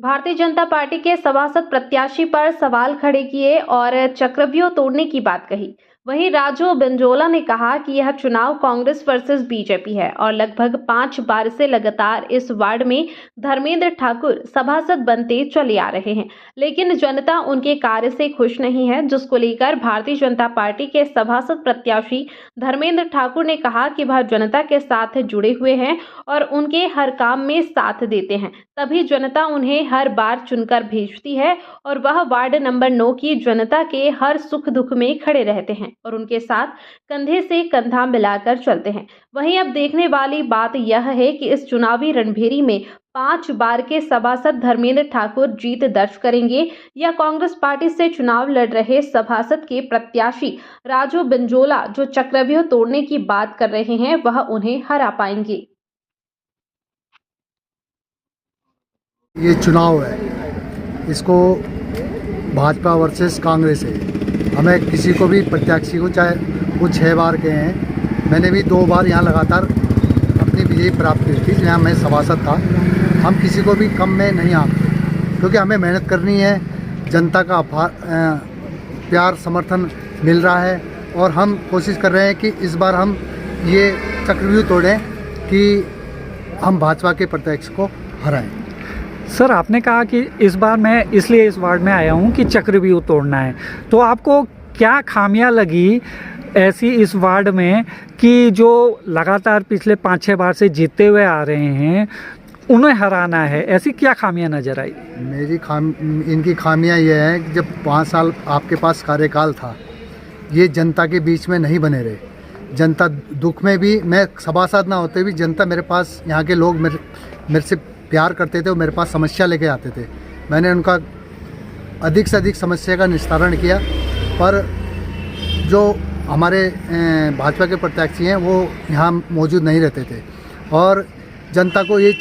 Bharatiya Janata party के सभासद प्रत्याशी पर सवाल खड़े किए और चक्रव्यूह तोड़ने की बात कही। वहीं राजू बिंजोला ने कहा कि यह चुनाव कांग्रेस वर्सेस बीजेपी है और लगभग 5 बार से लगातार इस वार्ड में धर्मेंद्र ठाकुर सभासद बनते चले आ रहे हैं, लेकिन जनता उनके कार्य से खुश नहीं है, जिसको लेकर भारतीय जनता पार्टी के सभासद प्रत्याशी धर्मेंद्र ठाकुर ने कहा कि वह जनता के साथ जुड़े हुए हैं और उनके हर काम में साथ देते हैं, तभी जनता उन्हें हर बार चुनकर भेजती है और वह वार्ड नंबर 9 की जनता के हर सुख दुख में खड़े रहते हैं और उनके साथ कंधे से कंधा मिलाकर चलते हैं। वहीं अब देखने वाली बात यह है कि इस चुनावी रणभेरी में 5 बार के सभासद धर्मेंद्र ठाकुर जीत दर्ज करेंगे या कांग्रेस पार्टी से चुनाव लड़ रहे सभासद के प्रत्याशी राजू बिंजोला जो चक्रव्यूह तोड़ने की बात कर रहे हैं वह उन्हें हरा पाएंगे। ये चुनाव है, इसको भाजपा वर्सेस कांग्रेस है। हमें किसी को भी प्रत्याशी को चाहे वो 6 बार के हैं, मैंने भी 2 बार यहाँ लगातार अपनी विजय प्राप्त की थी जहाँ मैं सभासद था। हम किसी को भी कम में नहीं आते क्योंकि हमें मेहनत करनी है। जनता का प्यार समर्थन मिल रहा है और हम कोशिश कर रहे हैं कि इस बार हम ये चक्रव्यूह तोड़ें कि हम भाजपा के प्रत्याशी को हराएं। सर, आपने कहा कि इस बार मैं इसलिए इस वार्ड में आया हूं कि चक्रव्यूह तोड़ना है, तो आपको क्या खामियां लगी ऐसी इस वार्ड में कि जो लगातार पिछले 5-6 बार से जीतते हुए आ रहे हैं उन्हें हराना है? ऐसी क्या खामियां नज़र आई? इनकी खामियां ये है कि जब 5 साल आपके पास कार्यकाल था, ये जनता के बीच में नहीं बने रहे। जनता दुख में भी, मैं सभासद ना होते भी जनता मेरे पास, यहाँ के लोग मेरे से प्यार करते थे और मेरे पास समस्या लेके आते थे। मैंने उनका अधिक से अधिक समस्या का निस्तारण किया, पर जो हमारे भाजपा के प्रत्याशी हैं वो यहाँ मौजूद नहीं रहते थे और जनता को ये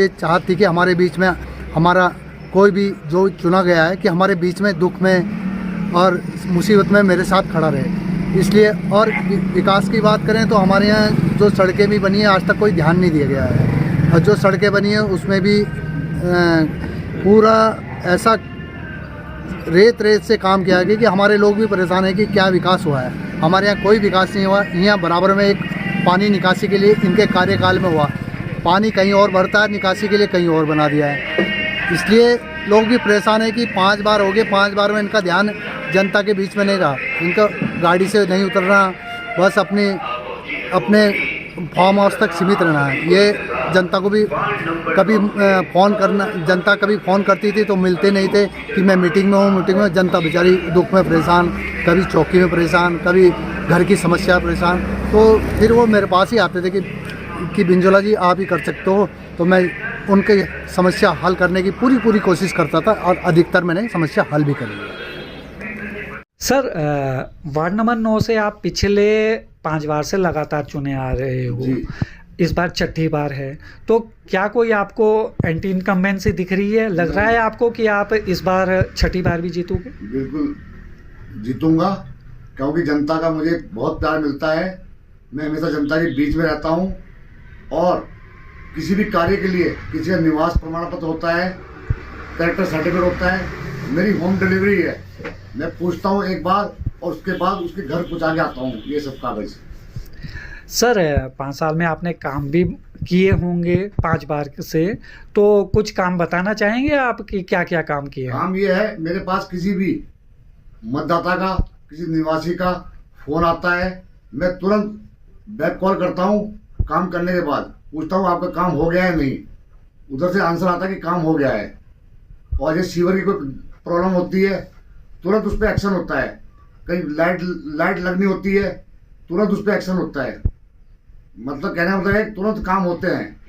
चाहत थी कि हमारे बीच में हमारा कोई भी जो चुना गया है कि हमारे बीच में दुख में और मुसीबत में मेरे साथ खड़ा रहे। इसलिए, और विकास की बात करें तो हमारे यहाँ जो सड़कें भी बनी है आज तक कोई ध्यान नहीं दिया गया है और जो सड़कें बनी है उसमें भी पूरा ऐसा रेत से काम किया गया कि हमारे लोग भी परेशान हैं कि क्या विकास हुआ है। हमारे यहाँ कोई विकास नहीं हुआ। यहाँ बराबर में एक पानी निकासी के लिए इनके कार्यकाल में हुआ, पानी कहीं और भरता है, निकासी के लिए कहीं और बना दिया है। इसलिए लोग भी परेशान है कि 5 बार हो गए, 5 बार में इनका ध्यान जनता के बीच में नहीं रहा। इनका गाड़ी से नहीं उतरना, बस अपने फार्म हाउस तक सीमित रहना है। ये जनता को भी कभी फ़ोन करना, जनता कभी फ़ोन करती थी तो मिलते नहीं थे कि मैं मीटिंग में हूँ। जनता बेचारी दुख में परेशान, कभी चौकी में परेशान, कभी घर की समस्या परेशान, तो फिर वो मेरे पास ही आते थे कि बिंजोला जी आप ही कर सकते हो। तो मैं उनकी समस्या हल करने की पूरी कोशिश करता था और अधिकतर मैंने समस्या हल भी करी है। सर, वार्ड नंबर 9 से आप पिछले 5 बार से लगातार चुने आ रहे हो, इस बार 6ठी बार है, तो क्या कोई आपको एंटी इनकम्बेंसी दिख रही है? लग रहा है आपको कि आप इस बार 6ठी बार भी जीतोगे? बिल्कुल जीतूंगा, क्योंकि जनता का मुझे बहुत प्यार मिलता है। मैं हमेशा जनता के बीच में रहता हूं और किसी भी कार्य के लिए किसी का निवास प्रमाण पत्र होता है, कैरेक्टर सर्टिफिकेट होता है, मेरी होम डिलीवरी है। मैं पूछता हूँ एक बार और उसके बाद उसके घर पहुँचा के आता हूँ ये सब कागज। सर, 5 साल में आपने काम भी किए होंगे 5 बार से, तो कुछ काम बताना चाहेंगे आप कि क्या क्या काम किए? काम ये है, मेरे पास किसी भी मतदाता का, किसी निवासी का फ़ोन आता है, मैं तुरंत बैक कॉल करता हूँ। काम करने के बाद पूछता हूँ आपका काम हो गया है नहीं, उधर से आंसर आता है कि काम हो गया है। और ये सीवर की कोई प्रॉब्लम होती है तुरंत उस पर एक्शन होता है। कहीं लाइट लगनी होती है तुरंत उस पर एक्शन होता है। मतलब कहने का मतलब है तुरंत काम होते हैं।